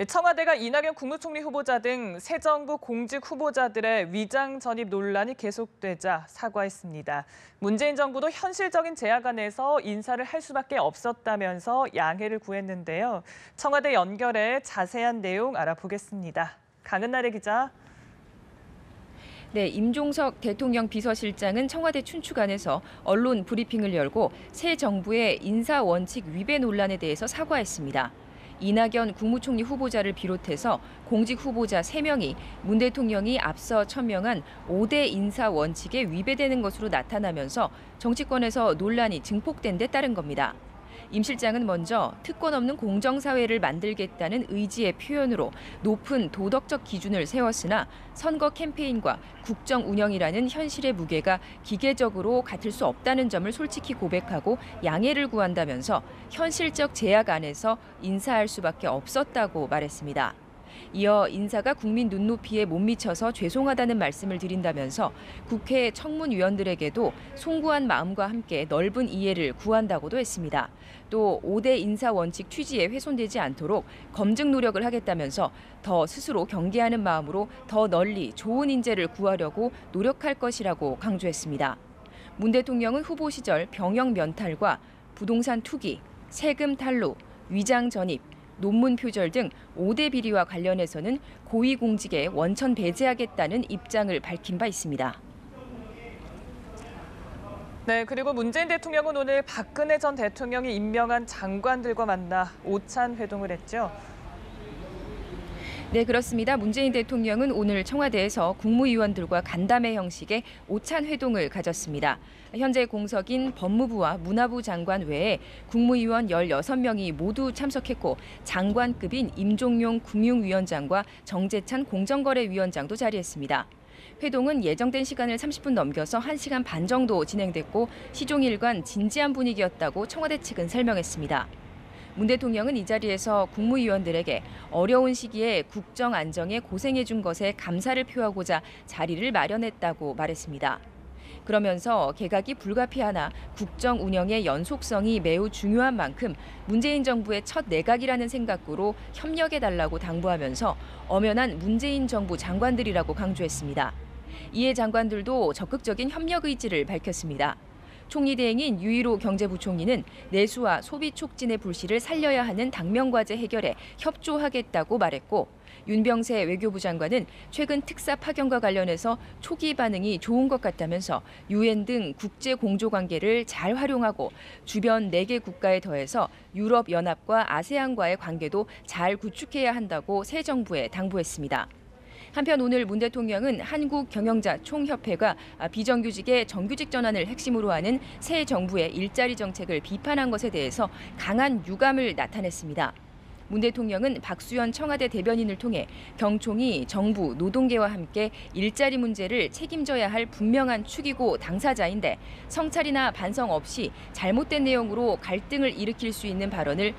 청와대가 이낙연 국무총리 후보자 등 새 정부 공직 후보자들의 위장 전입 논란이 계속되자 사과했습니다. 문재인 정부도 현실적인 제약 안에서 인사를 할 수밖에 없었다면서 양해를 구했는데요. 청와대 연결해 자세한 내용 알아보겠습니다. 강은나래 기자. 네, 임종석 대통령 비서실장은 청와대 춘추관에서 언론 브리핑을 열고 새 정부의 인사 원칙 위배 논란에 대해서 사과했습니다. 이낙연 국무총리 후보자를 비롯해서 공직 후보자 3명이 문 대통령이 앞서 천명한 5대 인사 원칙에 위배되는 것으로 나타나면서 정치권에서 논란이 증폭된 데 따른 겁니다. 임 실장은 먼저 특권 없는 공정사회를 만들겠다는 의지의 표현으로 높은 도덕적 기준을 세웠으나 선거 캠페인과 국정 운영이라는 현실의 무게가 기계적으로 같을 수 없다는 점을 솔직히 고백하고 양해를 구한다면서 현실적 제약 안에서 인사할 수밖에 없었다고 말했습니다. 이어 인사가 국민 눈높이에 못 미쳐서 죄송하다는 말씀을 드린다면서 국회 청문위원들에게도 송구한 마음과 함께 넓은 이해를 구한다고도 했습니다. 또 5대 인사 원칙 취지에 훼손되지 않도록 검증 노력을 하겠다면서 더 스스로 경계하는 마음으로 더 널리 좋은 인재를 구하려고 노력할 것이라고 강조했습니다. 문 대통령은 후보 시절 병역 면탈과 부동산 투기, 세금 탈루, 위장 전입, 논문 표절 등 5대 비리와 관련해서는 고위공직에 원천 배제하겠다는 입장을 밝힌 바 있습니다. 네, 그리고 문재인 대통령은 오늘 박근혜 전 대통령이 임명한 장관들과 만나 오찬 회동을 했죠. 네, 그렇습니다. 문재인 대통령은 오늘 청와대에서 국무위원들과 간담회 형식의 오찬 회동을 가졌습니다. 현재 공석인 법무부와 문화부 장관 외에 국무위원 16명이 모두 참석했고 장관급인 임종용 금융위원장과 정재찬 공정거래위원장도 자리했습니다. 회동은 예정된 시간을 30분 넘겨서 1시간 반 정도 진행됐고 시종일관 진지한 분위기였다고 청와대 측은 설명했습니다. 문 대통령은 이 자리에서 국무위원들에게 어려운 시기에 국정 안정에 고생해 준 것에 감사를 표하고자 자리를 마련했다고 말했습니다. 그러면서 개각이 불가피하나 국정 운영의 연속성이 매우 중요한 만큼 문재인 정부의 첫 내각이라는 생각으로 협력해달라고 당부하면서 엄연한 문재인 정부 장관들이라고 강조했습니다. 이에 장관들도 적극적인 협력 의지를 밝혔습니다. 총리 대행인 유일호 경제부총리는 내수와 소비 촉진의 불씨를 살려야 하는 당면과제 해결에 협조하겠다고 말했고 윤병세 외교부 장관은 최근 특사 파견과 관련해서 초기 반응이 좋은 것 같다면서 유엔 등 국제 공조 관계를 잘 활용하고 주변 4개 국가에 더해서 유럽연합과 아세안과의 관계도 잘 구축해야 한다고 새 정부에 당부했습니다. 한편 오늘 문 대통령은 한국경영자 총협회가 비정규직의 정규직 전환을 핵심으로 하는 새 정부의 일자리 정책을 비판한 것에 대해서 강한 유감을 나타냈습니다. 문 대통령은 박수현 청와대 대변인을 통해 경총이 정부, 노동계와 함께 일자리 문제를 책임져야 할 분명한 축이고 당사자인데 성찰이나 반성 없이 잘못된 내용으로 갈등을 일으킬 수 있는 발언을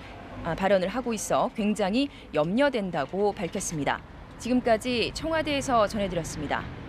하고 있어 굉장히 염려된다고 밝혔습니다. 지금까지 청와대에서 전해드렸습니다.